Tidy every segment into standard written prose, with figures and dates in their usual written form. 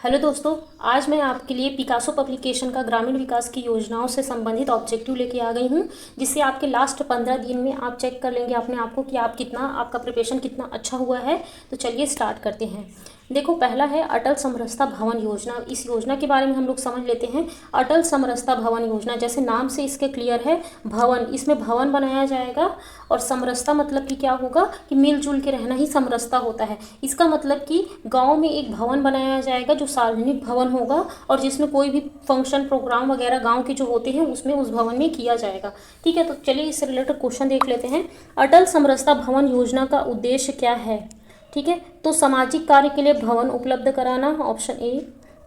Hello दोस्तों, आज मैं आपके लिए पिकासो पब्लिकेशन का ग्रामीण विकास की योजनाओं से संबंधित ऑब्जेक्टिव लेके आ गई हूँ, जिससे आपके लास्ट 15 दिन में आप चेक कर लेंगे अपने आप को कि आपका प्रिपरेशन कितना अच्छा हुआ है। तो चलिए स्टार्ट करते हैं। देखो, पहला है अटल समरसता भवन योजना। इस योजना के बारे में हम लोग समझ लेते हैं। अटल समरसता भवन योजना, जैसे नाम से इसके क्लियर है, भवन, इसमें भवन बनाया जाएगा। और समरसता मतलब कि क्या होगा कि मिलजुल के रहना ही समरसता होता है। इसका मतलब कि गांव में एक भवन बनाया जाएगा जो सार्वजनिक भवन होगा, और जिसमें कोई भी फंक्शन प्रोग्राम वगैरह गांव के जो होते हैं उसमें उस भवन में किया जाएगा। ठीक है, तो चलिए इससे रिलेटेड क्वेश्चन देख लेते हैं। अटल समरसता भवन योजना का उद्देश्य क्या है? ठीक है, तो सामाजिक कार्य के लिए भवन उपलब्ध कराना, ऑप्शन ए।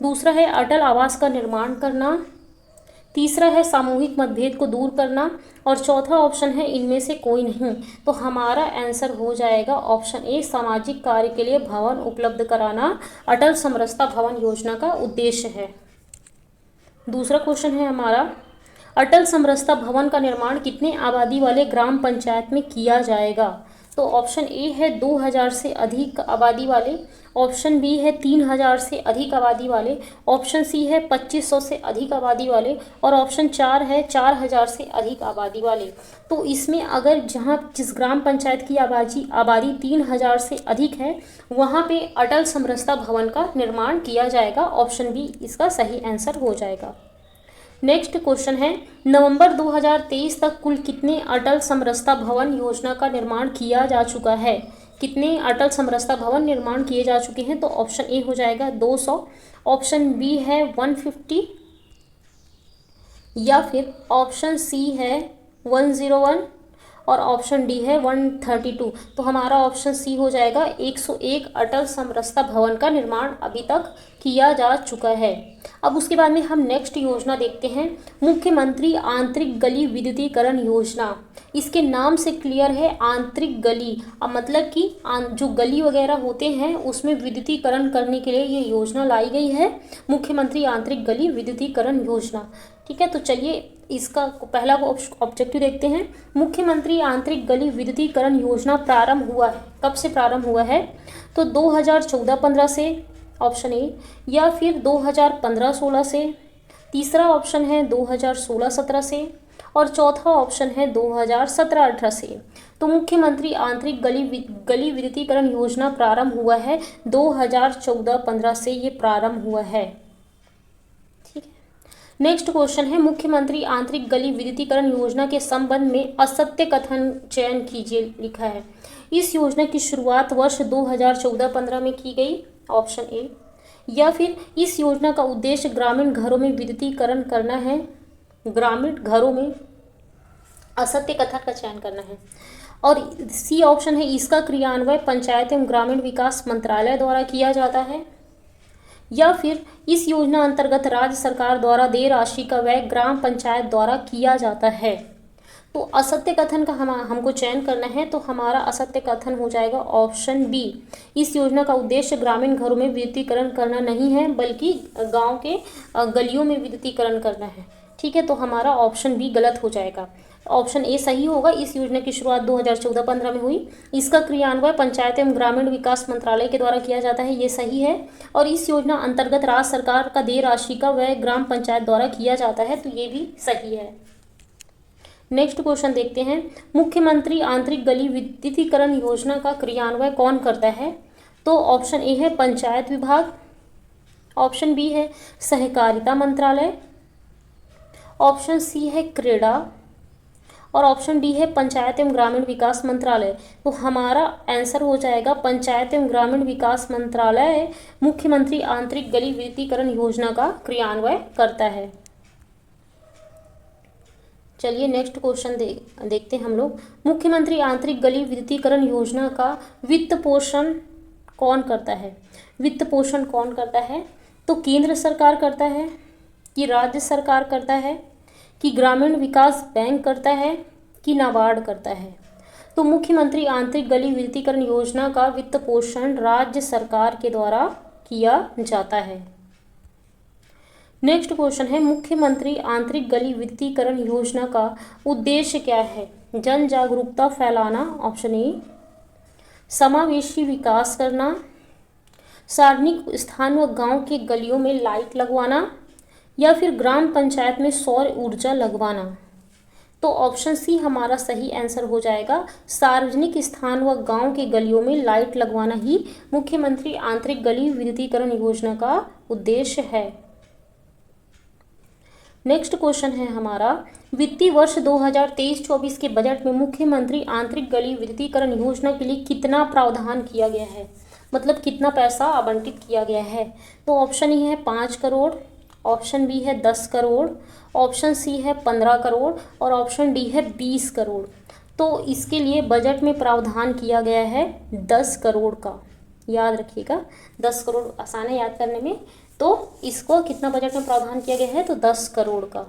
दूसरा है अटल आवास का निर्माण करना। तीसरा है सामूहिक मतभेद को दूर करना। और चौथा ऑप्शन है इनमें से कोई नहीं। तो हमारा आंसर हो जाएगा ऑप्शन ए, सामाजिक कार्य के लिए भवन उपलब्ध कराना अटल समरसता भवन योजना का उद्देश्य है। दूसरा क्वेश्चन है हमारा, अटल समरसता भवन का निर्माण कितने आबादी वाले ग्राम पंचायत में किया जाएगा? तो ऑप्शन ए है 2000 से अधिक आबादी वाले, ऑप्शन बी है 3000 से अधिक आबादी वाले, ऑप्शन सी है 2500 से अधिक आबादी वाले, और ऑप्शन 4 है 4000 से अधिक आबादी वाले। तो इसमें अगर जहाँ जिस ग्राम पंचायत की आबादी 3000 से अधिक है, वहाँ पे अटल समरसता भवन का निर्माण किया जाएगा। ऑप्शन बी इसका सही आंसर हो जाएगा। नेक्स्ट क्वेश्चन है, नवंबर 2023 तक कुल कितने अटल समरसता भवन योजना का निर्माण किया जा चुका है? कितने अटल समरसता भवन निर्माण किए जा चुके हैं? तो ऑप्शन ए हो जाएगा 200, ऑप्शन बी है 150, या फिर ऑप्शन सी है 101, और ऑप्शन डी है 132। तो हमारा ऑप्शन सी हो जाएगा 101 अटल समरसता भवन का निर्माण अभी तक किया जा चुका है। अब उसके बाद में हम नेक्स्ट योजना देखते हैं, मुख्यमंत्री आंतरिक गली विद्युतीकरण योजना। इसके नाम से क्लियर है, आंतरिक गली, अब मतलब कि जो गली वगैरह होते हैं उसमें विद्युतीकरण करने के लिए ये योजना लाई गई है, मुख्यमंत्री आंतरिक गली विद्युतीकरण योजना। ठीक है, तो चलिए इसका पहला ऑब्जेक्टिव देखते हैं। मुख्यमंत्री आंतरिक गली विद्युतीकरण योजना प्रारंभ हुआ है, कब से प्रारंभ हुआ है? तो 2014-15 से, ऑप्शन ए, या फिर 2015-16 से, तीसरा ऑप्शन है 2016-17 से, और चौथा ऑप्शन है 2017-18 से। तो मुख्यमंत्री आंतरिक गली विद्युतीकरण योजना प्रारंभ हुआ है 2014-15 से, ये प्रारंभ हुआ है। नेक्स्ट क्वेश्चन है, मुख्यमंत्री आंतरिक गली विद्युतीकरण योजना के संबंध में असत्य कथन चयन कीजिए, लिखा है। इस योजना की शुरुआत वर्ष 2014-15 में की गई, ऑप्शन ए। या फिर इस योजना का उद्देश्य ग्रामीण घरों में विद्युतीकरण करना है, ग्रामीण घरों में असत्य कथन का चयन करना है। और सी ऑप्शन है, इसका क्रियान्वयन पंचायत एवं ग्रामीण विकास मंत्रालय द्वारा किया जाता है। या फिर इस योजना अंतर्गत राज्य सरकार द्वारा देय राशि का व्यय ग्राम पंचायत द्वारा किया जाता है। तो असत्य कथन का हमको चयन करना है, तो हमारा असत्य कथन हो जाएगा ऑप्शन बी, इस योजना का उद्देश्य ग्रामीण घरों में विद्युतीकरण करना नहीं है, बल्कि गांव के गलियों में विद्युतीकरण करना है। ठीक है, तो हमारा ऑप्शन बी गलत हो जाएगा, ऑप्शन ए सही होगा। इस योजना की शुरुआत 2014-15 में हुई, इसका क्रियान्वयन पंचायत एवं ग्रामीण विकास मंत्रालय के द्वारा किया जाता है, ये सही है। और इस योजना अंतर्गत राज्य सरकार का देय राशि का व्यय ग्राम पंचायत द्वारा किया जाता है, तो ये भी सही है। नेक्स्ट क्वेश्चन देखते हैं, मुख्यमंत्री आंतरिक गली विद्युतीकरण योजना का क्रियान्वयन कौन करता है? तो ऑप्शन ए है पंचायत विभाग, ऑप्शन बी है सहकारिता मंत्रालय, ऑप्शन सी है क्रीड़ा, और ऑप्शन डी है पंचायत एवं ग्रामीण विकास मंत्रालय। तो हमारा आंसर हो जाएगा पंचायत एवं ग्रामीण विकास मंत्रालय मुख्यमंत्री आंतरिक गली विद्युतीकरण योजना का क्रियान्वयन करता है। चलिए नेक्स्ट क्वेश्चन देखते हैं हम लोग, मुख्यमंत्री आंतरिक गली विद्युतीकरण योजना का वित्त पोषण कौन करता है? वित्त पोषण कौन करता है? तो केंद्र सरकार करता है, कि राज्य सरकार करता है, कि ग्रामीण विकास बैंक करता है, कि नाबार्ड करता है? तो मुख्यमंत्री आंतरिक गली विद्युतीकरण योजना का वित्त पोषण राज्य सरकार के द्वारा किया जाता है। नेक्स्ट क्वेश्चन है, मुख्यमंत्री आंतरिक गली विद्युतीकरण योजना का उद्देश्य क्या है? जन जागरूकता फैलाना, ऑप्शन ए। समावेशी विकास करना, सार्वजनिक स्थान व गांव के गलियों में लाइट लगवाना या फिर ग्राम पंचायत में सौर ऊर्जा लगवाना। तो ऑप्शन सी हमारा सही आंसर हो जाएगा। सार्वजनिक स्थान व गांव के गलियों में लाइट लगवाना ही मुख्यमंत्री आंतरिक गली विद्युतीकरण योजना का उद्देश्य है। नेक्स्ट क्वेश्चन है हमारा, वित्तीय वर्ष 2023-24 के बजट में मुख्यमंत्री आंतरिक गली विद्युतीकरण योजना के लिए कितना प्रावधान किया गया है, मतलब कितना पैसा आवंटित किया गया है। तो ऑप्शन ए है 5 करोड़, ऑप्शन बी है 10 करोड़, ऑप्शन सी है 15 करोड़ और ऑप्शन डी है 20 करोड़। तो इसके लिए बजट में प्रावधान किया गया है 10 करोड़ का, याद रखिएगा 10 करोड़ आसान है याद करने में। तो इसको कितना बजट में प्रावधान किया गया है, तो 10 करोड़ का।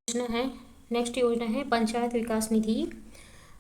योजना है, नेक्स्ट योजना है पंचायत विकास निधि।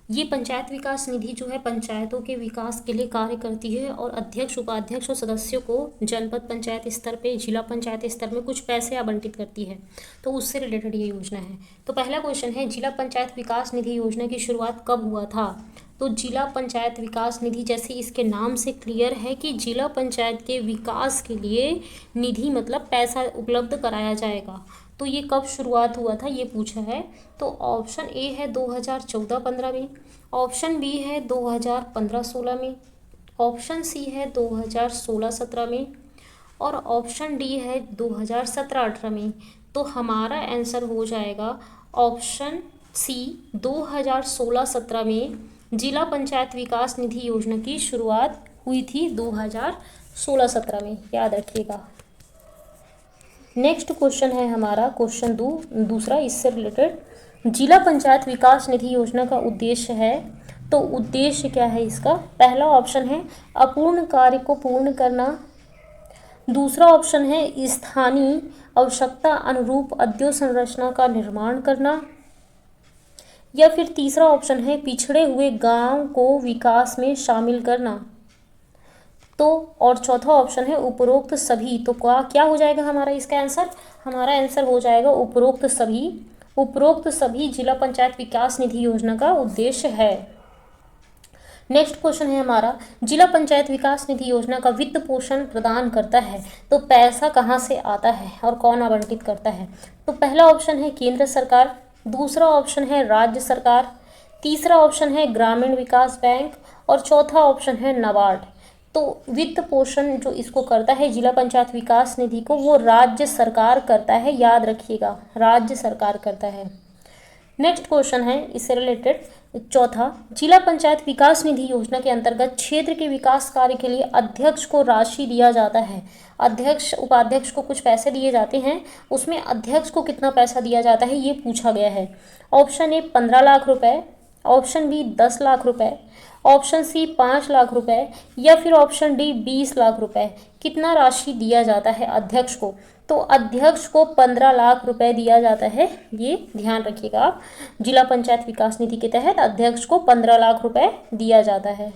ये पंचायत विकास निधि जो है पंचायतों के विकास के लिए कार्य करती है और अध्यक्ष, उपाध्यक्ष और सदस्यों को जनपद पंचायत स्तर पे, जिला पंचायत स्तर में कुछ पैसे आवंटित करती है। तो उससे रिलेटेड ये योजना है। तो पहला क्वेश्चन है, जिला पंचायत विकास निधि योजना की शुरुआत कब हुआ था। तो जिला पंचायत विकास निधि, जैसे इसके नाम से क्लियर है कि जिला पंचायत के विकास के लिए निधि मतलब पैसा उपलब्ध कराया जाएगा। तो ये कब शुरुआत हुआ था ये पूछा है। तो ऑप्शन ए है 2014-15 में, ऑप्शन बी है 2015-16 में, ऑप्शन सी है 2016-17 में और ऑप्शन डी है 2017-18 में। तो हमारा आंसर हो जाएगा ऑप्शन सी 2016-17 में जिला पंचायत विकास निधि योजना की शुरुआत हुई थी 2016-17 में, याद रखिएगा। नेक्स्ट क्वेश्चन है हमारा क्वेश्चन दूसरा इससे रिलेटेड, जिला पंचायत विकास निधि योजना का उद्देश्य है। तो उद्देश्य क्या है इसका। पहला ऑप्शन है अपूर्ण कार्य को पूर्ण करना, दूसरा ऑप्शन है स्थानीय आवश्यकता अनुरूप अधोसंरचना का निर्माण करना, या फिर तीसरा ऑप्शन है पिछड़े हुए गांव को विकास में शामिल करना। तो और चौथा ऑप्शन है उपरोक्त सभी। तो क्या हो जाएगा हमारा इसका आंसर, हमारा आंसर हो जाएगा उपरोक्त सभी। उपरोक्त सभी जिला पंचायत विकास निधि योजना का उद्देश्य है। नेक्स्ट क्वेश्चन है हमारा, जिला पंचायत विकास निधि योजना का वित्त पोषण प्रदान करता है। तो पैसा कहाँ से आता है और कौन आवंटित करता है। तो पहला ऑप्शन है केंद्र सरकार, दूसरा ऑप्शन है राज्य सरकार, तीसरा ऑप्शन है ग्रामीण विकास बैंक और चौथा ऑप्शन है नाबार्ड। तो वित्त पोषण जो इसको करता है जिला पंचायत विकास निधि को, वो राज्य सरकार करता है, याद रखिएगा राज्य सरकार करता है। नेक्स्ट क्वेश्चन है इससे रिलेटेड चौथा, जिला पंचायत विकास निधि योजना के अंतर्गत क्षेत्र के विकास कार्य के लिए अध्यक्ष को राशि दिया जाता है। अध्यक्ष उपाध्यक्ष को कुछ पैसे दिए जाते हैं, उसमें अध्यक्ष को कितना पैसा दिया जाता है ये पूछा गया है। ऑप्शन ए 15 लाख रुपए, ऑप्शन बी 10 लाख रुपए, ऑप्शन सी 5 लाख रुपए या फिर ऑप्शन डी 20 लाख रुपए। कितना राशि दिया जाता है अध्यक्ष को। तो अध्यक्ष को 15 लाख रुपए दिया जाता है, ये ध्यान रखिएगा आप। जिला पंचायत विकास निधि के तहत अध्यक्ष को 15 लाख रुपए दिया जाता है।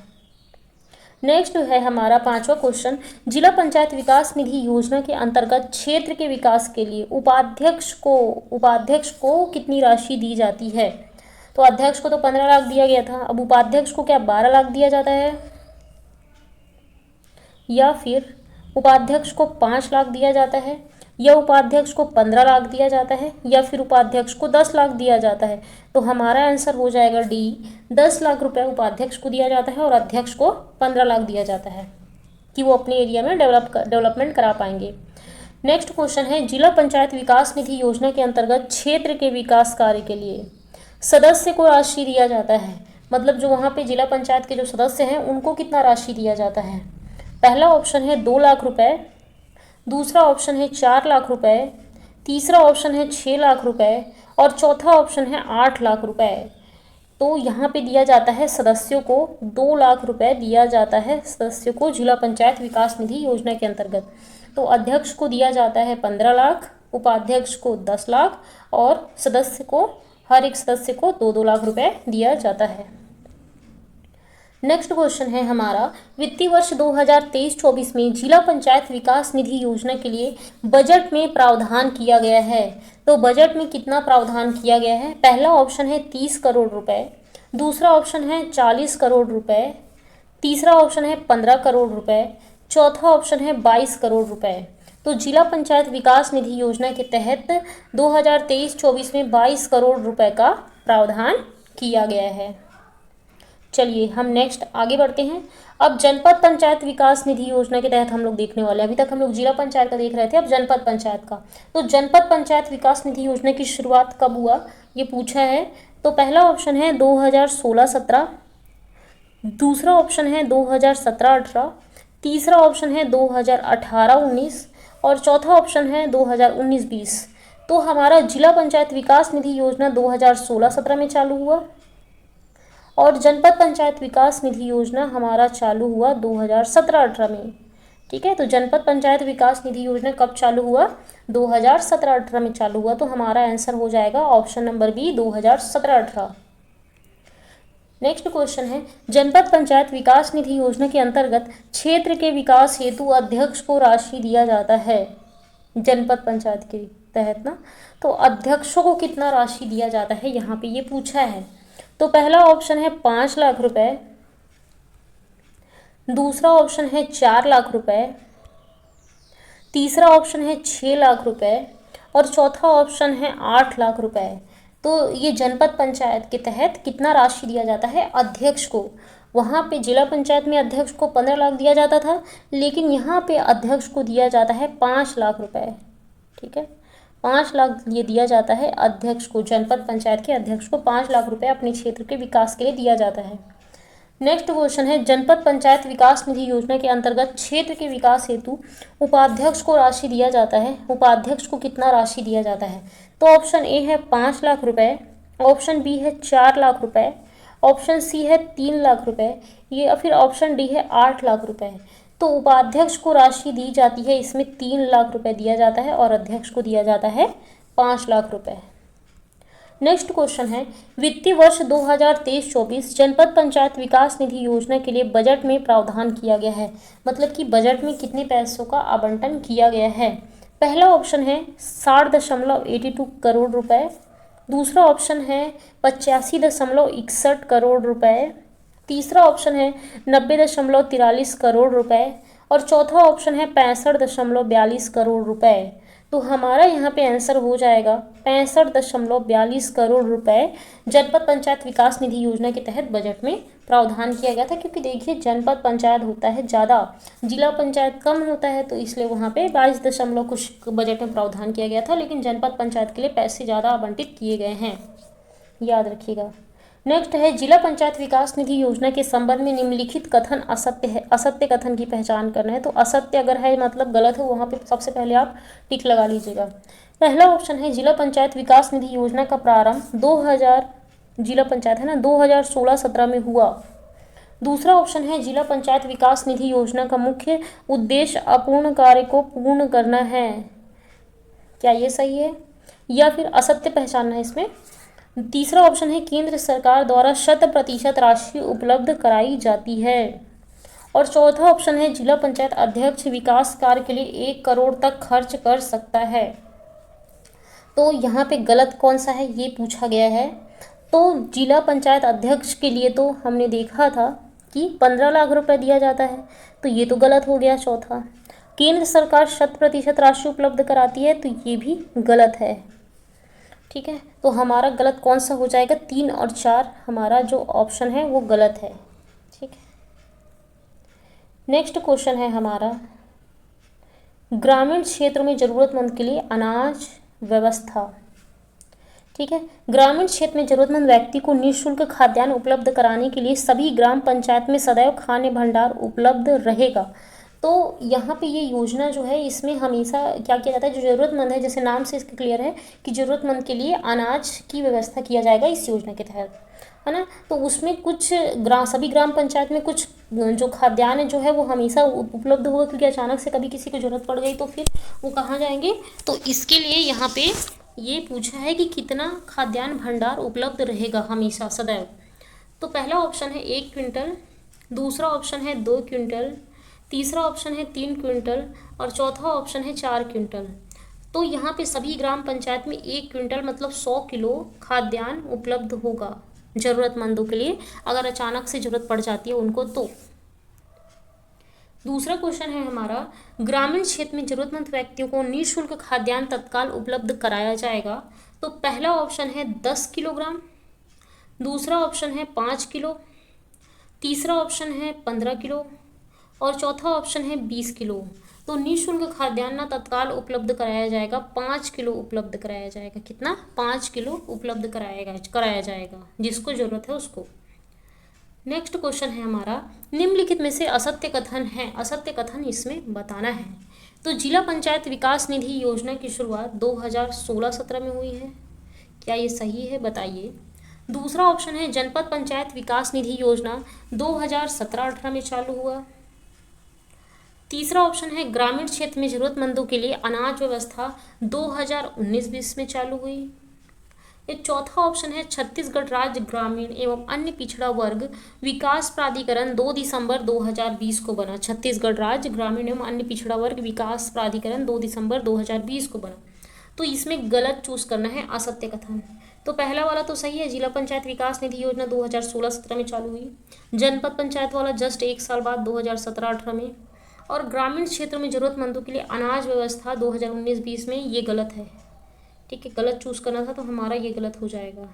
नेक्स्ट है हमारा पांचवा क्वेश्चन, जिला पंचायत विकास निधि योजना के अंतर्गत क्षेत्र के विकास के लिए उपाध्यक्ष को कितनी राशि दी जाती है। तो अध्यक्ष को तो 15 लाख दिया गया था, अब उपाध्यक्ष को क्या 12 लाख दिया जाता है, या फिर उपाध्यक्ष को 5 लाख दिया जाता है, या उपाध्यक्ष को 15 लाख दिया जाता है, या फिर उपाध्यक्ष को 10 लाख दिया जाता है। तो हमारा आंसर हो जाएगा डी, 10 लाख रुपए उपाध्यक्ष को दिया जाता है और अध्यक्ष को 15 लाख दिया जाता है कि वो अपने एरिया में डेवलपमेंट करा पाएंगे। नेक्स्ट क्वेश्चन है, जिला पंचायत विकास निधि योजना के अंतर्गत क्षेत्र के विकास कार्य के लिए सदस्य को राशि दिया जाता है, मतलब जो वहाँ पे जिला पंचायत के जो सदस्य हैं उनको कितना राशि दिया जाता है। पहला ऑप्शन है 2 लाख रुपए, दूसरा ऑप्शन है 4 लाख रुपए, तीसरा ऑप्शन है 6 लाख रुपए और चौथा ऑप्शन है 8 लाख रुपए। तो यहाँ पे दिया जाता है सदस्यों को 2 लाख रुपए दिया जाता है सदस्यों को जिला पंचायत विकास निधि योजना के अंतर्गत। तो अध्यक्ष को दिया जाता है 15 लाख, उपाध्यक्ष को 10 लाख और सदस्य को, हर एक सदस्य को 2-2 लाख रुपए दिया जाता है। नेक्स्ट क्वेश्चन है हमारा, वित्तीय वर्ष 2023-24 में जिला पंचायत विकास निधि योजना के लिए बजट में प्रावधान किया गया है। तो बजट में कितना प्रावधान किया गया है। पहला ऑप्शन है 30 करोड़ रुपए, दूसरा ऑप्शन है 40 करोड़ रुपए, तीसरा ऑप्शन है 15 करोड़ रुपए, चौथा ऑप्शन है 22 करोड़ रुपए। तो जिला पंचायत विकास निधि योजना के तहत 2023-24 में 22 करोड़ रुपए का प्रावधान किया गया है। चलिए हम नेक्स्ट आगे बढ़ते हैं। अब जनपद पंचायत विकास निधि योजना के तहत हम लोग देखने वाले हैं। अभी तक हम लोग जिला पंचायत का देख रहे थे, अब जनपद पंचायत का। तो जनपद पंचायत विकास निधि योजना की शुरुआत कब हुआ ये पूछा है। तो पहला ऑप्शन है 2016-17, दूसरा ऑप्शन है 2017-18, तीसरा ऑप्शन है 2018-19 और चौथा ऑप्शन है 2019-20। तो हमारा जिला पंचायत विकास निधि योजना 2016-17 में चालू हुआ और जनपद पंचायत विकास निधि योजना हमारा चालू हुआ 2017-18 में। ठीक है, तो जनपद पंचायत विकास निधि योजना कब चालू हुआ? 2017-18 में चालू हुआ। तो हमारा आंसर हो जाएगा option number B 2017-18। Next question है, जनपद पंचायत विकास निधि योजना के अंतर्गत क्षेत्र के विकास हेतु अध्यक्ष को राशि दिया जाता है। जनपद पंचायत के तहत ना, तो अध्यक्षों को कितना राशि दिया जाता है यहाँ पे ये पूछा है। तो पहला ऑप्शन है 5 लाख रुपए, दूसरा ऑप्शन है 4 लाख रुपए, तीसरा ऑप्शन है 6 लाख रुपए और चौथा ऑप्शन है 8 लाख रुपए। तो ये जनपद पंचायत के तहत कितना राशि दिया जाता है अध्यक्ष को। वहाँ पे जिला पंचायत में अध्यक्ष को 15 लाख दिया जाता था, लेकिन यहाँ पे अध्यक्ष को दिया जाता है 5 लाख रुपए। ठीक है, 5 लाख ये दिया जाता है अध्यक्ष को, जनपद पंचायत के अध्यक्ष को 5 लाख रुपए अपने क्षेत्र के विकास के लिए दिया जाता है। नेक्स्ट क्वेश्चन है, जनपद पंचायत विकास निधि योजना के अंतर्गत क्षेत्र के विकास हेतु उपाध्यक्ष को राशि दिया जाता है। उपाध्यक्ष को कितना राशि दिया जाता है? तो ऑप्शन ए है 5 लाख रुपए, ऑप्शन बी है 4 लाख रुपए, ऑप्शन सी है 3 लाख रुपए, या फिर ऑप्शन डी है 8 लाख रुपए। तो उपाध्यक्ष को राशि दी जाती है, इसमें 3 लाख रुपए दिया जाता है और अध्यक्ष को दिया जाता है 5 लाख रुपए। नेक्स्ट क्वेश्चन है, वित्तीय वर्ष 2023-24 जनपद पंचायत विकास निधि योजना के लिए बजट में प्रावधान किया गया है। मतलब कि बजट में कितने पैसों का आवंटन किया गया है। पहला ऑप्शन है 60.82 करोड़ रुपए, दूसरा ऑप्शन है 85.61 करोड़ रुपए, तीसरा ऑप्शन है 90.43 करोड़ रुपए और चौथा ऑप्शन है 65.42 करोड़ रुपए। तो हमारा यहाँ पे आंसर हो जाएगा 65.42 करोड़ रुपए जनपद पंचायत विकास निधि योजना के तहत बजट में प्रावधान किया गया था। क्योंकि देखिए जनपद पंचायत होता है ज़्यादा, जिला पंचायत कम होता है, तो इसलिए वहाँ पे 22 दशमलव कुछ बजट में प्रावधान किया गया था, लेकिन जनपद पंचायत के लिए पैसे ज़्यादा आवंटित किए गए हैं, याद रखिएगा। नेक्स्ट है, जिला पंचायत विकास निधि योजना के संबंध में निम्नलिखित कथन असत्य है। असत्य कथन की पहचान करना है। तो असत्य अगर है मतलब गलत हो, वहाँ पे सबसे पहले आप टिक लगा लीजिएगा। पहला ऑप्शन है, जिला पंचायत विकास निधि योजना का प्रारंभ 2000 जिला पंचायत है ना 2016-17 में हुआ। दूसरा ऑप्शन है, जिला पंचायत विकास निधि योजना का मुख्य उद्देश्य अपूर्ण कार्य को पूर्ण करना है। क्या ये सही है या फिर असत्य पहचानना है इसमें? तीसरा ऑप्शन है, केंद्र सरकार द्वारा 100% राशि उपलब्ध कराई जाती है। और चौथा ऑप्शन है, जिला पंचायत अध्यक्ष विकास कार्य के लिए 1 करोड़ तक खर्च कर सकता है। तो यहाँ पे गलत कौन सा है ये पूछा गया है। तो जिला पंचायत अध्यक्ष के लिए तो हमने देखा था कि 15 लाख रुपए दिया जाता है, तो ये तो गलत हो गया चौथा। केंद्र सरकार 100% राशि उपलब्ध कराती है, तो ये भी गलत है। ठीक है, तो हमारा गलत कौन सा हो जाएगा? 3 और 4 हमारा जो ऑप्शन है वो गलत है। ठीक है, नेक्स्ट क्वेश्चन है हमारा, ग्रामीण क्षेत्र में ज़रूरतमंद के लिए अनाज व्यवस्था। ठीक है, ग्रामीण क्षेत्र में ज़रूरतमंद व्यक्ति को निःशुल्क खाद्यान्न उपलब्ध कराने के लिए सभी ग्राम पंचायत में सदैव खाद्य भंडार उपलब्ध रहेगा। तो यहाँ पे ये योजना जो है, इसमें हमेशा क्या किया जाता है, जो ज़रूरतमंद है, जैसे नाम से इसका क्लियर है कि ज़रूरतमंद के लिए अनाज की व्यवस्था किया जाएगा इस योजना के तहत, है ना। तो उसमें कुछ सभी ग्राम पंचायत में कुछ जो खाद्यान्न जो है वो हमेशा उपलब्ध होगा, क्योंकि अचानक से कभी किसी को ज़रूरत पड़ गई तो फिर वो कहाँ जाएंगे। तो इसके लिए यहाँ पे ये पूछा है कि कितना खाद्यान्न भंडार उपलब्ध रहेगा हमेशा सदैव। तो पहला ऑप्शन है 1 क्विंटल, दूसरा ऑप्शन है 2 क्विंटल, तीसरा ऑप्शन है 3 क्विंटल और चौथा ऑप्शन है 4 क्विंटल। तो यहाँ पे सभी ग्राम पंचायत में 1 क्विंटल मतलब 100 किलो खाद्यान्न उपलब्ध होगा ज़रूरतमंदों के लिए, अगर अचानक से ज़रूरत पड़ जाती है उनको। तो दूसरा क्वेश्चन है हमारा, ग्रामीण क्षेत्र में जरूरतमंद व्यक्तियों को निःशुल्क खाद्यान्न तत्काल उपलब्ध कराया जाएगा। तो पहला ऑप्शन है 10 किलोग्राम, दूसरा ऑप्शन है 5 किलो, तीसरा ऑप्शन है 15 किलो और चौथा ऑप्शन है 20 किलो। तो निःशुल्क खाद्यान्न तत्काल उपलब्ध कराया जाएगा, 5 किलो उपलब्ध कराया जाएगा। कितना? 5 किलो उपलब्ध कराया जाएगा जिसको जरूरत है उसको। नेक्स्ट क्वेश्चन है हमारा, निम्नलिखित में से असत्य कथन है, असत्य कथन इसमें बताना है। तो जिला पंचायत विकास निधि योजना की शुरुआत 2016-17 में हुई है, क्या ये सही है? बताइए। दूसरा ऑप्शन है जनपद पंचायत विकास निधि योजना 2017-18 में चालू हुआ। तीसरा ऑप्शन है ग्रामीण क्षेत्र में जरूरतमंदों के लिए अनाज व्यवस्था 2019-20 में चालू हुई। ये चौथा ऑप्शन है छत्तीसगढ़ राज्य ग्रामीण एवं अन्य पिछड़ा वर्ग विकास प्राधिकरण 2 दिसंबर 2020 को बना। छत्तीसगढ़ राज्य ग्रामीण एवं अन्य पिछड़ा वर्ग विकास प्राधिकरण 2 दिसंबर 2020 को बना। तो इसमें गलत चूज करना है, असत्य कथन। तो पहला वाला तो सही है, जिला पंचायत विकास निधि योजना 2016-17 में चालू हुई। जनपद पंचायत वाला जस्ट 1 साल बाद 2017-18 में। और ग्रामीण क्षेत्र में जरूरतमंदों के लिए अनाज व्यवस्था 2019-20 में, ये गलत है। ठीक है, गलत चूज करना था तो हमारा ये गलत हो जाएगा।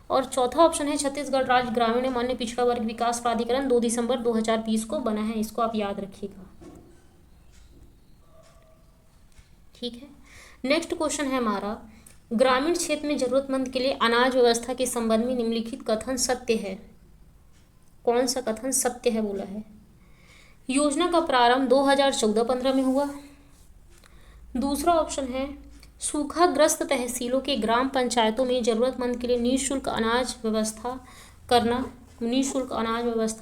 और चौथा ऑप्शन है छत्तीसगढ़ राज्य ग्रामीण एवं अन्य पिछड़ा वर्ग विकास प्राधिकरण 2 दिसंबर 2020 को बना है, इसको आप याद रखिएगा। ठीक है, नेक्स्ट क्वेश्चन है हमारा, ग्रामीण क्षेत्र में जरूरतमंद के लिए अनाज व्यवस्था के संबंध में निम्नलिखित कथन सत्य है। कौन सा कथन सत्य है बोला है? योजना का प्रारंभ 2014-15 में हुआ। दूसरा ऑप्शन है सूखाग्रस्त तहसीलों के ग्राम पंचायतों में जरूरतमंद के लिए निःशुल्क अनाज व्यवस्था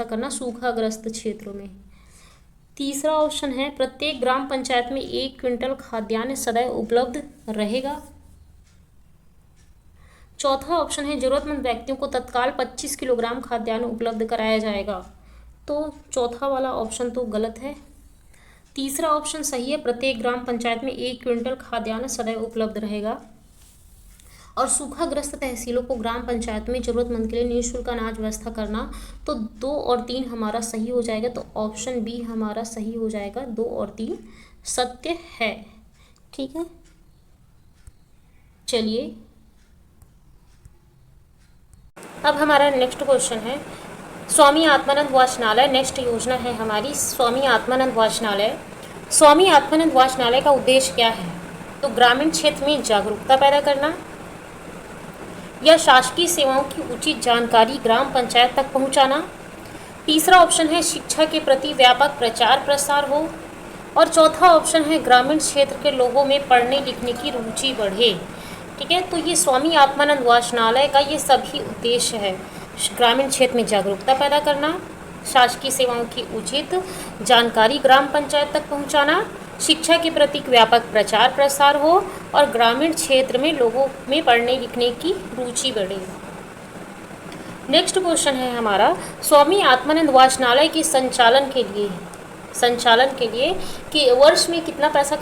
करना सूखाग्रस्त क्षेत्रों में। तीसरा ऑप्शन है प्रत्येक ग्राम पंचायत में 1 क्विंटल खाद्यान्न सदैव उपलब्ध रहेगा। चौथा ऑप्शन है जरूरतमंद व्यक्तियों को तत्काल 25 किलोग्राम खाद्यान्न उपलब्ध कराया जाएगा। तो चौथा वाला ऑप्शन तो गलत है। तीसरा ऑप्शन सही है, प्रत्येक ग्राम पंचायत में 1 क्विंटल खाद्यान्न सदैव उपलब्ध रहेगा। और सूखाग्रस्त तहसीलों को ग्राम पंचायत में जरूरतमंद के लिए निःशुल्क अनाज व्यवस्था करना, तो 2 और 3 हमारा सही हो जाएगा। तो ऑप्शन बी हमारा सही हो जाएगा, 2 और 3 सत्य है। ठीक है, चलिए अब हमारा नेक्स्ट क्वेश्चन है स्वामी आत्मानंद वाचनालय। नेक्स्ट योजना है हमारी स्वामी आत्मानंद वाचनालय। स्वामी आत्मानंद वाचनालय का उद्देश्य क्या है? तो ग्रामीण क्षेत्र में जागरूकता पैदा करना या शासकीय सेवाओं की उचित जानकारी ग्राम पंचायत तक पहुंचाना। तीसरा ऑप्शन है शिक्षा के प्रति व्यापक प्रचार प्रसार हो। और चौथा ऑप्शन है ग्रामीण क्षेत्र के लोगों में पढ़ने लिखने की रुचि बढ़े। ठीक है, तो ये स्वामी आत्मानंद वाचनालय का ये सभी उद्देश्य है। ग्रामीण क्षेत्र में जागरूकता पैदा करना, शासकीय सेवाओं की उचित जानकारी ग्राम पंचायत तक पहुंचाना, शिक्षा के प्रति व्यापक प्रचार प्रसार हो और ग्रामीण क्षेत्र में लोगों में पढ़ने लिखने की रुचि बढ़े। नेक्स्ट क्वेश्चन है हमारा स्वामी आत्मानंद वाचनालय के संचालन के लिए कि वर्ष में कितना पैसा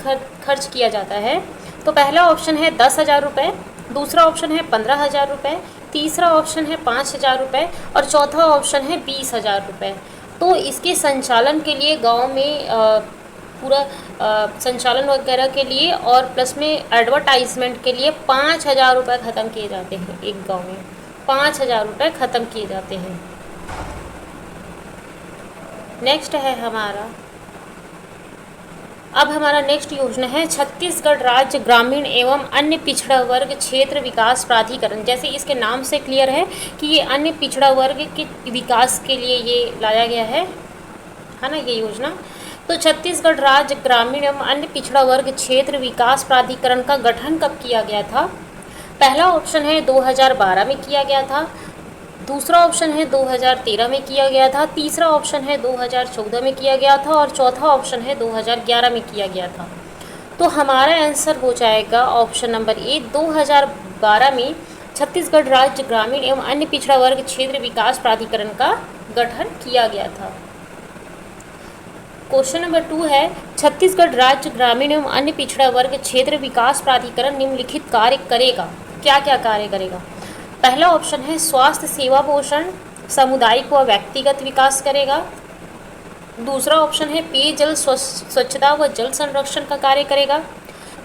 खर्च किया जाता है? तो पहला ऑप्शन है 10,000 रुपये, दूसरा ऑप्शन है 15,000 रुपये, तीसरा ऑप्शन है 5,000 रुपये और चौथा ऑप्शन है 20,000 रुपये। तो इसके संचालन के लिए गांव में पूरा संचालन वगैरह के लिए और प्लस में एडवर्टाइजमेंट के लिए 5,000 रुपये ख़त्म किए जाते हैं। एक गांव में 5,000 रुपये ख़त्म किए जाते हैं। नेक्स्ट है हमारा नेक्स्ट योजना है छत्तीसगढ़ राज्य ग्रामीण एवं अन्य पिछड़ा वर्ग क्षेत्र विकास प्राधिकरण। जैसे इसके नाम से क्लियर है कि ये अन्य पिछड़ा वर्ग के विकास के लिए ये लाया गया है ना ये योजना। तो छत्तीसगढ़ राज्य ग्रामीण एवं अन्य पिछड़ा वर्ग क्षेत्र विकास प्राधिकरण का गठन कब किया गया था? पहला ऑप्शन है 2012 में किया गया था, दूसरा ऑप्शन है 2013 में किया गया था, तीसरा ऑप्शन है 2014 में किया गया था और चौथा ऑप्शन है 2011 में किया गया था। तो हमारा आंसर हो जाएगा ऑप्शन नंबर ए, 2012 में छत्तीसगढ़ राज्य ग्रामीण एवं अन्य पिछड़ा वर्ग क्षेत्र विकास प्राधिकरण का गठन किया गया था। क्वेश्चन नंबर 2 है छत्तीसगढ़ राज्य ग्रामीण एवं अन्य पिछड़ा वर्ग क्षेत्र विकास प्राधिकरण निम्नलिखित कार्य करेगा। क्या क्या कार्य करेगा? पहला ऑप्शन है स्वास्थ्य सेवा पोषण, सामुदायिक व व्यक्तिगत विकास करेगा। दूसरा ऑप्शन है पेयजल स्वच्छता व जल संरक्षण का कार्य करेगा।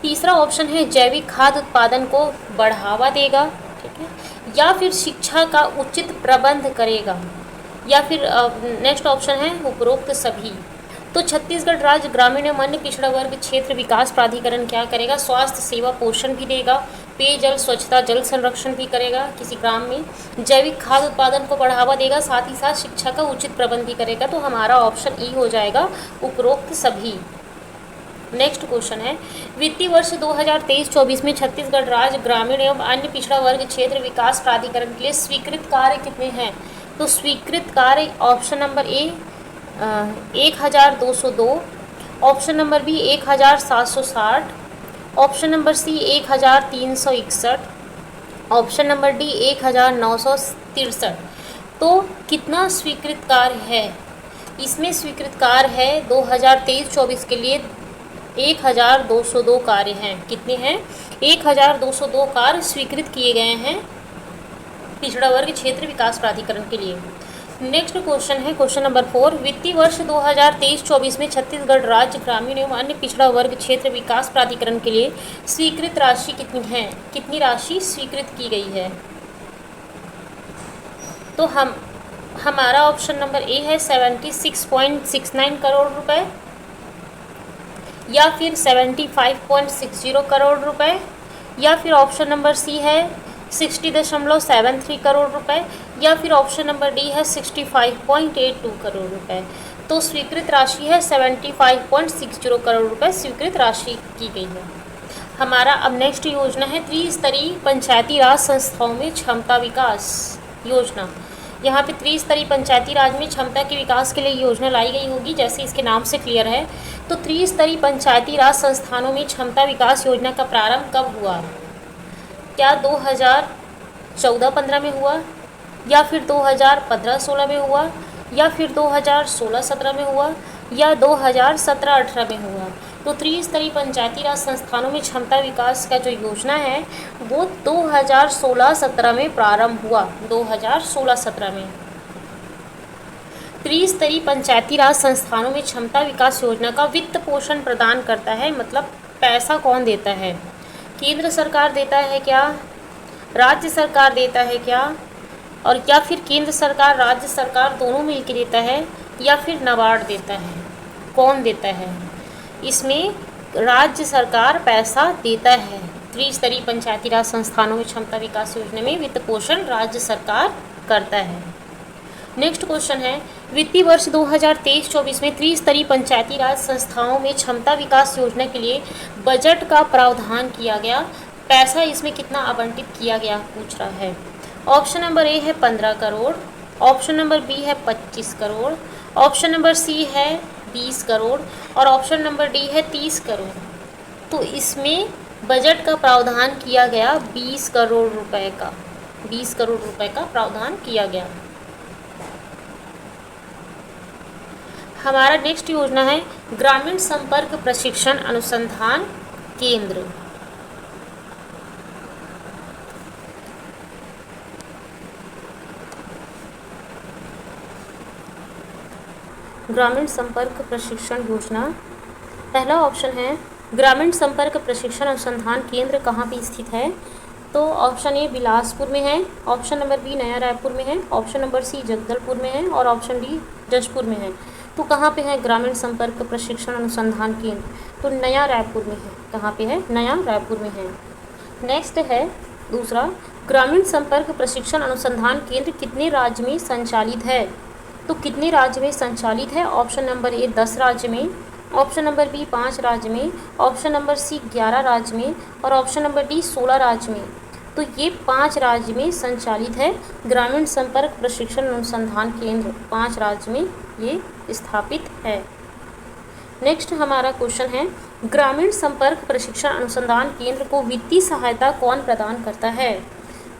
तीसरा ऑप्शन है जैविक खाद्य उत्पादन को बढ़ावा देगा, ठीक है, या फिर शिक्षा का उचित प्रबंध करेगा, या फिर नेक्स्ट ऑप्शन है उपरोक्त सभी। तो छत्तीसगढ़ राज्य ग्रामीण एवं अन्य पिछड़ा वर्ग क्षेत्र विकास प्राधिकरण क्या करेगा? स्वास्थ्य सेवा पोषण भी देगा, पेयजल स्वच्छता जल संरक्षण भी करेगा किसी ग्राम में, जैविक खाद्य उत्पादन को बढ़ावा देगा, साथ ही साथ शिक्षा का उचित प्रबंध भी करेगा। तो हमारा ऑप्शन ई हो जाएगा उपरोक्त सभी। नेक्स्ट क्वेश्चन है, वित्तीय वर्ष 2023-24 में छत्तीसगढ़ राज्य ग्रामीण एवं अन्य पिछड़ा वर्ग क्षेत्र विकास प्राधिकरण के लिए स्वीकृत कार्य कितने हैं? तो स्वीकृत कार्य option number A 1202, option number B 1760, option number C 1361, option number D 1963। तो कितना स्वीकृत कार्य है? इसमें स्वीकृत कार्य है 2023-24 के लिए 1202 कार्य हैं। कितने हैं? 1202 कार्य स्वीकृत किए गए हैं पिछड़ा वर्ग क्षेत्र विकास प्राधिकरण के लिए। नेक्स्ट क्वेश्चन है क्वेश्चन नंबर 4, वित्तीय वर्ष 2023-24 में छत्तीसगढ़ राज्य ग्रामीण एवं अन्य पिछड़ा वर्ग क्षेत्र विकास प्राधिकरण के लिए स्वीकृत राशि कितनी है? कितनी राशि स्वीकृत की गई है? तो हमारा ऑप्शन नंबर ए है 76.69 करोड़ रुपए, या फिर 75.60 करोड़ रुपए, या फिर ऑप्शन नंबर सी है 60.73 करोड़ रुपए, या फिर ऑप्शन नंबर डी है 65.82 करोड़ रुपए। तो स्वीकृत राशि है 75.60 करोड़ रुपए स्वीकृत राशि की गई है। हमारा अब नेक्स्ट योजना है त्रिस्तरीय पंचायती राज संस्थाओं में क्षमता विकास योजना। यहाँ पे त्रिस्तरीय पंचायती राज में क्षमता के विकास के लिए योजना लाई गई होगी, जैसे इसके नाम से क्लियर है। तो त्रिस्तरीय पंचायती राज संस्थानों में क्षमता विकास योजना का प्रारंभ कब हुआ? क्या 2014-15 में हुआ, या फिर 2015-16 में हुआ, या फिर 2016-17 में हुआ, या 2017-18 में हुआ? तो त्रिस्तरीय पंचायती राज संस्थानों में क्षमता विकास का जो योजना है वो 2016-17 में प्रारंभ हुआ। 2016-17 में त्रिस्तरीय पंचायती राज संस्थानों में क्षमता विकास योजना का वित्त पोषण प्रदान करता है। मतलब पैसा कौन देता है? केंद्र सरकार देता है क्या, राज्य सरकार देता है क्या, और या फिर केंद्र सरकार राज्य सरकार दोनों मिलकर देता है, या फिर नाबार्ड देता है? कौन देता है? इसमें राज्य सरकार पैसा देता है। त्रिस्तरीय पंचायती राज संस्थानों में क्षमता विकास योजना में वित्त पोषण राज्य सरकार करता है। नेक्स्ट क्वेश्चन है, वित्तीय वर्ष 2023-24 में त्रिस्तरीय पंचायती राज संस्थाओं में क्षमता विकास योजना के लिए बजट का प्रावधान किया गया। पैसा इसमें कितना आवंटित किया गया पूछ रहा है। ऑप्शन नंबर ए है 15 करोड़, ऑप्शन नंबर बी है 25 करोड़, ऑप्शन नंबर सी है 20 करोड़, और ऑप्शन नंबर डी है 30 करोड़। तो इसमें बजट का प्रावधान किया गया 20 करोड़ रुपए का। 20 करोड़ रुपए का प्रावधान किया गया। हमारा नेक्स्ट योजना है ग्रामीण संपर्क प्रशिक्षण अनुसंधान केंद्र। ग्रामीण संपर्क प्रशिक्षण योजना, पहला ऑप्शन है ग्रामीण संपर्क प्रशिक्षण अनुसंधान केंद्र कहाँ पे स्थित है? तो ऑप्शन ए बिलासपुर में है, ऑप्शन नंबर बी नया रायपुर में है, ऑप्शन नंबर सी जगदलपुर में है, और ऑप्शन डी जशपुर में है। तो कहाँ पे है ग्रामीण संपर्क प्रशिक्षण अनुसंधान केंद्र? तो नया रायपुर में है। कहाँ पे है? नया रायपुर में है। नेक्स्ट है दूसरा, ग्रामीण संपर्क प्रशिक्षण अनुसंधान केंद्र कितने राज्य में संचालित है? तो कितने राज्य में संचालित है? ऑप्शन नंबर ए 10 राज्य में, ऑप्शन नंबर बी 5 राज्य में, ऑप्शन नंबर सी 11 राज्य में, और ऑप्शन नंबर डी 16 राज्य में। तो ये 5 राज्य में संचालित है ग्रामीण संपर्क प्रशिक्षण अनुसंधान केंद्र। 5 राज्य में ये स्थापित है। नेक्स्ट हमारा क्वेश्चन है, ग्रामीण संपर्क प्रशिक्षण अनुसंधान केंद्र को वित्तीय सहायता कौन प्रदान करता है?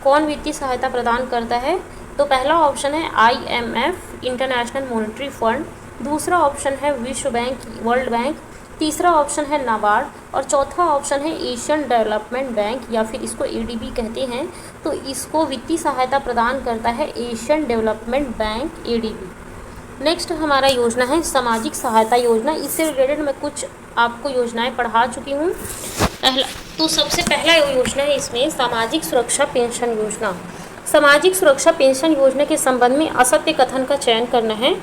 कौन वित्तीय सहायता प्रदान करता है? तो पहला ऑप्शन है IMF इंटरनेशनल मॉनेटरी फंड, दूसरा ऑप्शन है विश्व बैंक वर्ल्ड बैंक, तीसरा ऑप्शन है नाबार्ड, और चौथा ऑप्शन है एशियन डेवलपमेंट बैंक, या फिर इसको ADB कहते हैं। तो इसको वित्तीय सहायता प्रदान करता है Asian development bank ADB। Next हमारा योजना है सामाजिक सहायता योजना। इससे रिलेटेड मैं कुछ आपको योजनाएं पढ़ा चुकी हूँ। तो सबसे पहला योजना है इसमें सामाजिक सुरक्षा पेंशन योजना। सामाजिक सुरक्षा पेंशन योजना के संबंध में असत्य कथन का चयन करना है।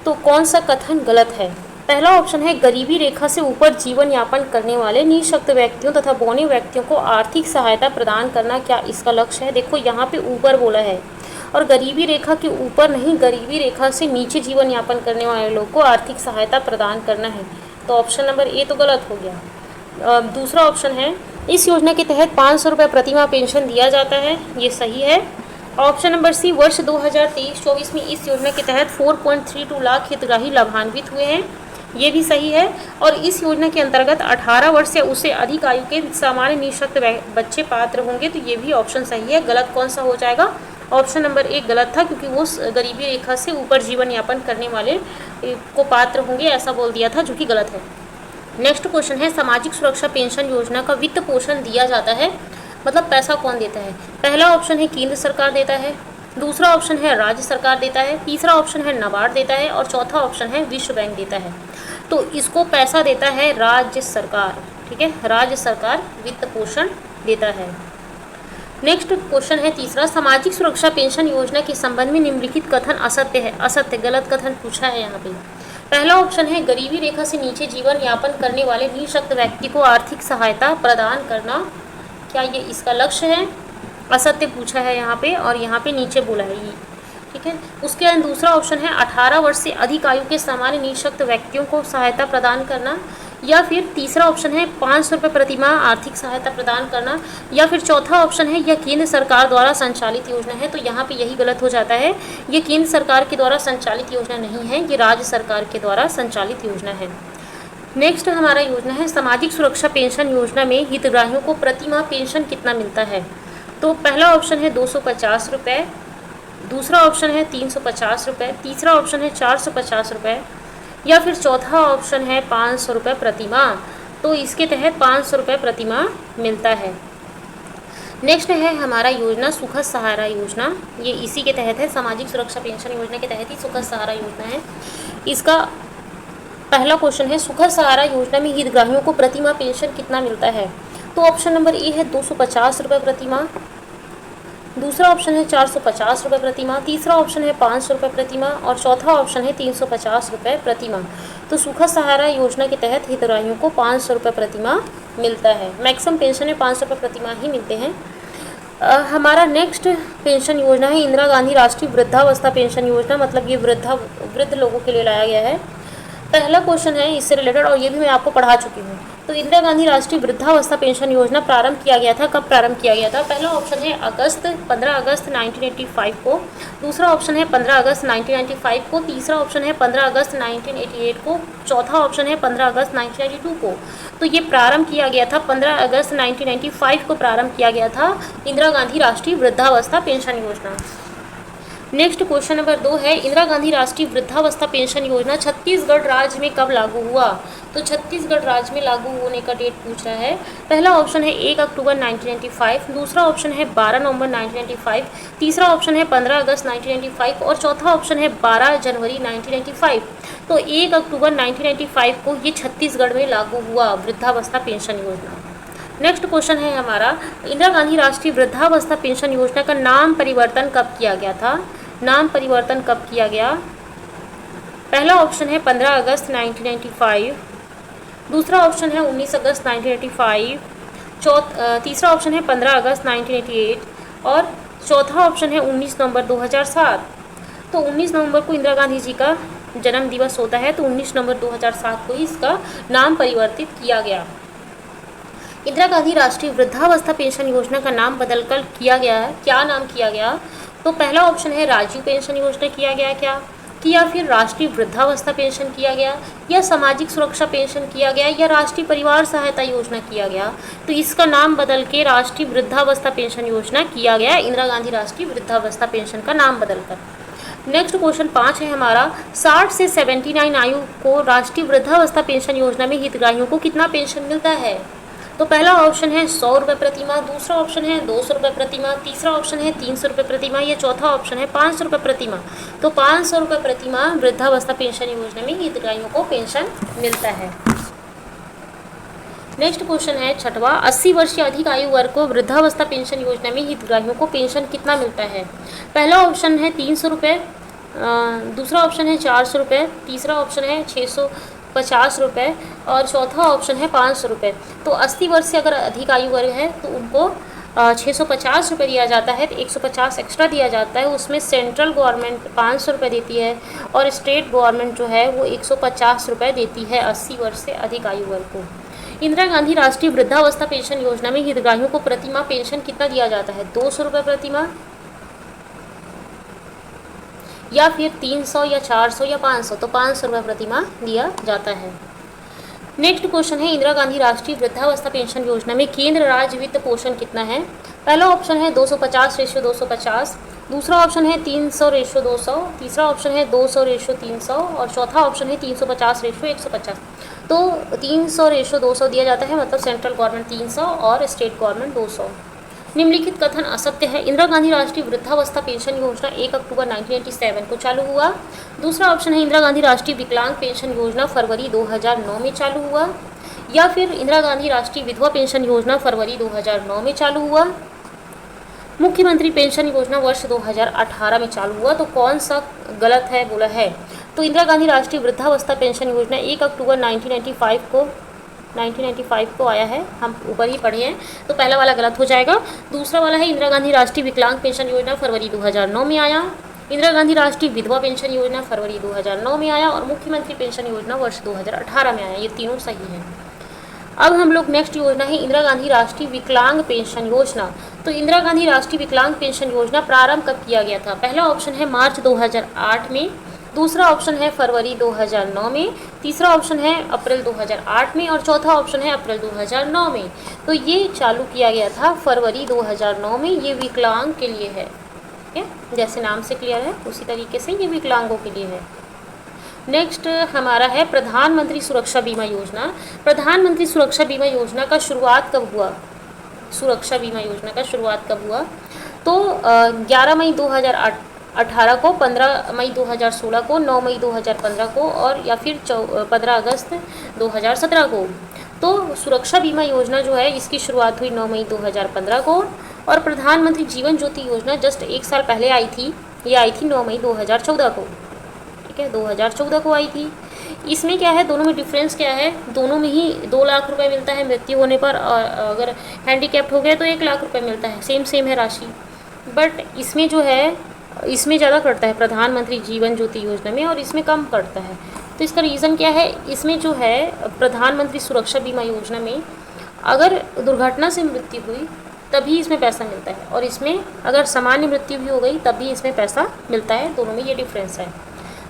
तो कौन सा कथन गलत है? पहला ऑप्शन है गरीबी रेखा से ऊपर जीवन यापन करने वाले निःशक्त व्यक्तियों तथा बौने व्यक्तियों को आर्थिक सहायता प्रदान करना क्या इसका लक्ष्य है? देखो यहाँ पे ऊपर बोला है और गरीबी रेखा के ऊपर नहीं, गरीबी रेखा से नीचे जीवन यापन करने वाले लोगों को आर्थिक सहायता प्रदान करना है। तो ऑप्शन नंबर ए तो गलत हो गया। दूसरा ऑप्शन है इस योजना के तहत 500 रुपये प्रतिमाह पेंशन दिया जाता है, ये सही है। ऑप्शन नंबर सी वर्ष 2023-24 में इस योजना के तहत 4.32 लाख हितग्राही लाभान्वित हुए हैं, ये भी सही है। और इस योजना के अंतर्गत 18 वर्ष या उससे अधिक आयु के सामान्य निःशक्त बच्चे पात्र होंगे, तो ये भी ऑप्शन सही है। गलत कौन सा हो जाएगा? ऑप्शन नंबर एक गलत था, क्योंकि वो गरीबी रेखा से ऊपर जीवन यापन करने वाले को पात्र होंगे ऐसा बोल दिया था, जो कि गलत है। नेक्स्ट क्वेश्चन है सामाजिक सुरक्षा पेंशन योजना का वित्त पोषण दिया जाता है, मतलब पैसा कौन देता है? पहला ऑप्शन है केंद्र सरकार देता है, दूसरा ऑप्शन है राज्य सरकार देता है, तीसरा ऑप्शन है नाबार्ड देता है और चौथा ऑप्शन है विश्व बैंक देता है। तो इसको पैसा देता है राज्य सरकार, ठीक है, राज्य सरकार वित्त पोषण देता है। नेक्स्ट क्वेश्चन है तीसरा, सामाजिक सुरक्षा पेंशन योजना के संबंध में निम्नलिखित कथन असत्य है। असत्य, गलत कथन पूछा है यहाँ पे। पहला ऑप्शन है गरीबी रेखा से नीचे जीवन यापन करने वाले निःशक्त व्यक्ति को आर्थिक सहायता प्रदान करना, क्या ये इसका लक्ष्य है? असत्य पूछा है यहाँ पे और यहाँ पे नीचे बोला है ये, ठीक है। उसके बाद दूसरा ऑप्शन है 18 वर्ष से अधिक आयु के सामान्य निःशक्त व्यक्तियों को सहायता प्रदान करना, या फिर तीसरा ऑप्शन है 500 रुपये प्रतिमाह आर्थिक सहायता प्रदान करना, या फिर चौथा ऑप्शन है यह केंद्र सरकार द्वारा संचालित योजना है। तो यहाँ पे यही गलत हो जाता है, ये केंद्र सरकार के द्वारा संचालित योजना नहीं है, ये राज्य सरकार के द्वारा संचालित योजना है। नेक्स्ट हमारा योजना है सामाजिक सुरक्षा पेंशन योजना में हितग्राहियों को प्रतिमाह पेंशन कितना मिलता है? तो पहला ऑप्शन है 250 रुपये, दूसरा ऑप्शन है 350 रुपये, तीसरा ऑप्शन है 450 रुपये, या फिर चौथा ऑप्शन है 500 रुपये प्रतिमाह। तो इसके तहत 500 रुपये प्रतिमाह मिलता है। नेक्स्ट है हमारा योजना सुखद सहारा योजना, ये इसी के तहत है, सामाजिक सुरक्षा पेंशन योजना के तहत ही सुखद सहारा योजना है। इसका पहला क्वेश्चन है सुखद सहारा योजना में हितग्राहियों को प्रतिमाह पेंशन कितना मिलता है? तो ऑप्शन नंबर ए है 250 रुपये प्रतिमाह, दूसरा ऑप्शन है 450 रुपये प्रतिमाह, तीसरा ऑप्शन है 500 रुपये प्रतिमाह और चौथा ऑप्शन है 350 रुपये प्रतिमाह। तो सुखद सहारा योजना के तहत हितग्राहियों को 500 रुपये प्रतिमाह मिलता है। मैक्सिमम पेंशन में 500 रुपये प्रतिमाह ही मिलते हैं। हमारा नेक्स्ट पेंशन योजना है इंदिरा गांधी राष्ट्रीय वृद्धावस्था पेंशन योजना, मतलब ये वृद्ध लोगों के लिए लाया गया है। पहला क्वेश्चन है इससे रिलेटेड और ये भी मैं आपको पढ़ा चुकी हूँ। तो इंदिरा गांधी राष्ट्रीय वृद्धावस्था पेंशन योजना प्रारंभ किया गया था, कब प्रारंभ किया गया था? पहला ऑप्शन है 15 अगस्त 1985 को, दूसरा ऑप्शन है 15 अगस्त 1995 को, तीसरा ऑप्शन है 15 अगस्त 1988 को, चौथा ऑप्शन है 15 अगस्त 1992 को। तो ये प्रारंभ किया गया था 15 अगस्त 1995 को प्रारंभ किया गया था इंदिरा गांधी राष्ट्रीय वृद्धावस्था पेंशन योजना। नेक्स्ट क्वेश्चन नंबर 2 है इंदिरा गांधी राष्ट्रीय वृद्धावस्था पेंशन योजना छत्तीसगढ़ राज्य में कब लागू हुआ? तो छत्तीसगढ़ राज्य में लागू होने का डेट पूछ रहा है। पहला ऑप्शन है 1 अक्टूबर 1995, दूसरा ऑप्शन है 12 नवंबर 1995, तीसरा ऑप्शन है 15 अगस्त 1995 और चौथा ऑप्शन है 12 जनवरी 1995। तो 1 अक्टूबर 1995 को ये छत्तीसगढ़ में लागू हुआ वृद्धावस्था पेंशन योजना। नेक्स्ट क्वेश्चन है हमारा इंदिरा गांधी राष्ट्रीय वृद्धावस्था पेंशन योजना का नाम परिवर्तन कब किया गया था? नाम परिवर्तन कब किया गया? पहला ऑप्शन है 15 अगस्त 1995, दूसरा ऑप्शन है 19 अगस्त 1985, तीसरा ऑप्शन है 15 अगस्त 1988 और चौथा ऑप्शन है 19 नवंबर 2007। तो 19 नवंबर को इंदिरा गांधी जी का जन्म दिवस होता है, तो 19 नवंबर 2007 को ही इसका नाम परिवर्तित किया गया। इंदिरा गांधी राष्ट्रीय वृद्धावस्था पेंशन योजना का नाम बदलकर किया गया है, क्या नाम किया गया? तो पहला ऑप्शन है राजीव पेंशन योजना किया गया क्या, कि या फिर राष्ट्रीय वृद्धावस्था पेंशन किया गया, या सामाजिक सुरक्षा पेंशन किया गया, या राष्ट्रीय परिवार सहायता योजना किया गया। तो इसका नाम बदल के राष्ट्रीय वृद्धावस्था पेंशन योजना किया गया, इंदिरा गांधी राष्ट्रीय वृद्धावस्था पेंशन का नाम बदलकर। नेक्स्ट क्वेश्चन 5 है हमारा 60 से 79 आयु को राष्ट्रीय वृद्धावस्था पेंशन योजना में हितग्राहियों को कितना पेंशन मिलता है? तो पहला ऑप्शन है 100 रुपये प्रति माह, दूसरा ऑप्शन है 200 रुपये प्रति माह, तीसरा ऑप्शन है 300 रुपये प्रति माह, या चौथा ऑप्शन है 500 रुपये प्रति माह। तो 500 रुपये प्रति माह वृद्धावस्था पेंशन योजना में हितग्राहियों को पेंशन मिलता है। नेक्स्ट क्वेश्चन है छठवा, 80 वर्ष या अधिक आयु वर्ग को वृद्धावस्था पेंशन योजना में हितग्राहियों को पेंशन कितना मिलता है? पहला ऑप्शन है 300 रुपये, दूसरा ऑप्शन है 400 रुपये, तीसरा ऑप्शन है 650 रुपये और चौथा ऑप्शन है 500 रुपये। तो 80 वर्ष से अगर अधिक आयु वर्ग है तो उनको 650 रुपये दिया जाता है, तो 150 एक्स्ट्रा दिया जाता है। उसमें सेंट्रल गवर्नमेंट 500 रुपये देती है और स्टेट गवर्नमेंट जो है वो 150 रुपये देती है 80 वर्ष से अधिक आयु वर्ग को। इंदिरा गांधी राष्ट्रीय वृद्धावस्था पेंशन योजना में हितग्राहियों को प्रति माह पेंशन कितना दिया जाता है? 200 रुपये प्रति माह, या फिर 300 या 400 या 500? तो 500 रुपये प्रति माह दिया जाता है। नेक्स्ट क्वेश्चन है, इंदिरा गांधी राष्ट्रीय वृद्धावस्था पेंशन योजना में केंद्र राज्य वित्त पोषण कितना है? पहला ऑप्शन है 250/250, दूसरा ऑप्शन है 300/200, तीसरा ऑप्शन है 200/300 और चौथा ऑप्शन है 350/150। तो 300/200 दिया जाता है, मतलब सेंट्रल गवर्नमेंट 300 और स्टेट गवर्नमेंट 200। निम्नलिखित कथन असत्य है। इंदिरा गांधी राष्ट्रीय वृद्धावस्था पेंशन योजना 1 अक्टूबर 1987 को चालू हुआ। दूसरा ऑप्शन है इंदिरा गांधी राष्ट्रीय विकलांग पेंशन योजना फरवरी 2009 में चालू हुआ, या फिर इंदिरा गांधी राष्ट्रीय विधवा पेंशन योजना फरवरी 2009 में चालू हुआ। मुख्यमंत्री पेंशन योजना वर्ष 2018 में चालू हुआ। तो कौन सा गलत है बोला है? तो इंदिरा गांधी राष्ट्रीय वृद्धावस्था पेंशन योजना 1 अक्टूबर 1995 को आया है, हम ऊपर ही पढ़े हैं, तो पहला वाला गलत हो जाएगा। दूसरा वाला है इंदिरा गांधी राष्ट्रीय विकलांग पेंशन योजना फरवरी 2009 में आया, इंदिरा गांधी राष्ट्रीय विधवा पेंशन योजना फरवरी 2009 में आया और मुख्यमंत्री पेंशन योजना वर्ष 2018 में आया। ये तीनों सही हैं। अब हम लोग नेक्स्ट योजना है इंदिरा गांधी राष्ट्रीय विकलांग पेंशन योजना। तो इंदिरा गांधी राष्ट्रीय विकलांग पेंशन योजना प्रारंभ कब किया गया था? पहला ऑप्शन है मार्च 2008 में, दूसरा ऑप्शन है फरवरी 2009 में, तीसरा ऑप्शन है अप्रैल 2008 में और चौथा ऑप्शन है अप्रैल 2009 में। तो ये चालू किया गया था फरवरी 2009 में। ये विकलांग के लिए है, ठीक है, जैसे नाम से क्लियर है उसी तरीके से ये विकलांगों के लिए है। नेक्स्ट हमारा है प्रधानमंत्री सुरक्षा बीमा योजना। प्रधानमंत्री सुरक्षा बीमा योजना का शुरुआत कब हुआ? सुरक्षा बीमा योजना का शुरुआत कब हुआ? तो 11 मई 2018 को, 15 मई 2016 को, 9 मई 2015 को और या फिर 15 अगस्त 2017 को। तो सुरक्षा बीमा योजना जो है इसकी शुरुआत हुई 9 मई 2015 को और प्रधानमंत्री जीवन ज्योति योजना जस्ट 1 साल पहले आई थी। ये आई थी 9 मई 2014 को, ठीक है, 2014 को आई थी। इसमें क्या है, दोनों में डिफरेंस क्या है? दोनों में ही 2 लाख रुपए मिलता है मृत्यु होने पर, और अगर हैंडीकैप्ट हो गया तो 1 लाख रुपए मिलता है। सेम है राशि, बट इसमें जो है इसमें ज़्यादा कटता है प्रधानमंत्री जीवन ज्योति योजना में और इसमें कम कटता है। तो इसका रीज़न क्या है? इसमें जो है प्रधानमंत्री सुरक्षा बीमा योजना में अगर दुर्घटना से मृत्यु हुई तभी इसमें पैसा मिलता है और इसमें अगर सामान्य मृत्यु भी हो गई तब भी इसमें पैसा मिलता है। दोनों में ये डिफरेंस है।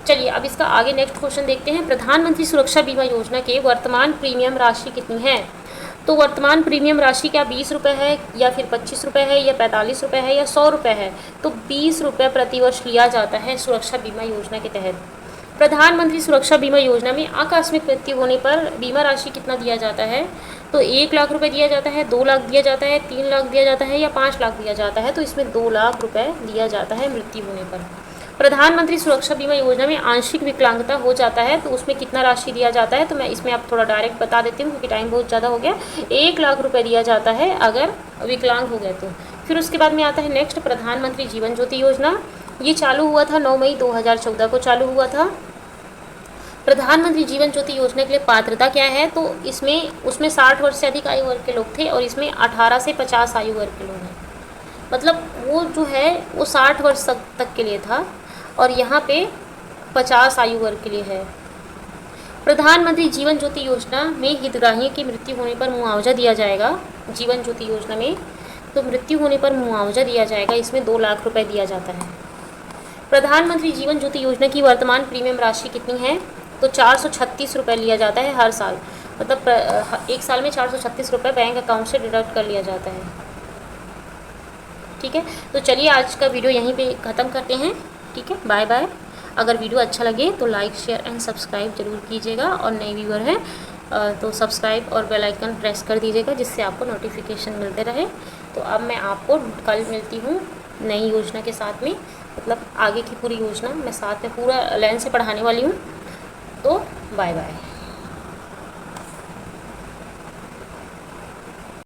चलिए अब इसका आगे नेक्स्ट क्वेश्चन देखते हैं। प्रधानमंत्री सुरक्षा बीमा योजना के वर्तमान प्रीमियम राशि कितनी है? तो वर्तमान प्रीमियम राशि क्या 20 रुपये है या फिर 25 रुपये है या 45 रुपये है या 100 रुपये है? तो 20 रुपये प्रतिवर्ष लिया जाता है सुरक्षा बीमा योजना के तहत। प्रधानमंत्री सुरक्षा बीमा योजना में आकस्मिक मृत्यु होने पर बीमा राशि कितना दिया जाता है? तो 1 लाख रुपए दिया जाता है, 2 लाख दिया जाता है, 3 लाख दिया जाता है या 5 लाख दिया जाता है? तो इसमें 2 लाख रुपए दिया जाता है मृत्यु होने पर। प्रधानमंत्री सुरक्षा बीमा योजना में आंशिक विकलांगता हो जाता है तो उसमें कितना राशि दिया जाता है? तो मैं इसमें आप थोड़ा डायरेक्ट बता देती हूँ क्योंकि टाइम बहुत ज़्यादा हो गया। 1 लाख रुपए दिया जाता है अगर विकलांग हो गए तो। फिर उसके बाद में आता है नेक्स्ट प्रधानमंत्री जीवन ज्योति योजना। ये चालू हुआ था 9 मई 2014 को चालू हुआ था। प्रधानमंत्री जीवन ज्योति योजना के लिए पात्रता क्या है? तो उसमें 60 वर्ष से अधिक आयु वर्ग के लोग थे और इसमें 18 से 50 आयु वर्ग के लोग हैं। मतलब वो जो है वो 60 वर्ष तक के लिए था और यहाँ पे 50 आयु वर्ग के लिए है। प्रधानमंत्री जीवन ज्योति योजना में हितग्राहियों की मृत्यु होने पर मुआवजा दिया जाएगा। जीवन ज्योति योजना में तो मृत्यु होने पर मुआवजा दिया जाएगा, इसमें 2 लाख रुपए दिया जाता है। प्रधानमंत्री जीवन ज्योति योजना की वर्तमान प्रीमियम राशि कितनी है? तो 436 रुपये लिया जाता है हर साल। मतलब 1 साल में 436 रुपये बैंक अकाउंट से डिडक्ट कर लिया जाता है। ठीक है, तो चलिए आज का वीडियो यहीं पे ख़त्म करते हैं। ठीक है, बाय बाय। अगर वीडियो अच्छा लगे तो लाइक शेयर एंड सब्सक्राइब जरूर कीजिएगा और नए व्यूअर हैं तो सब्सक्राइब और बेल आइकन प्रेस कर दीजिएगा, जिससे आपको नोटिफिकेशन मिलते रहे। तो अब मैं आपको कल मिलती हूँ नई योजना के साथ में, मतलब आगे की पूरी योजना मैं साथ में पूरा लाइन से पढ़ाने वाली हूँ। तो बाय बाय।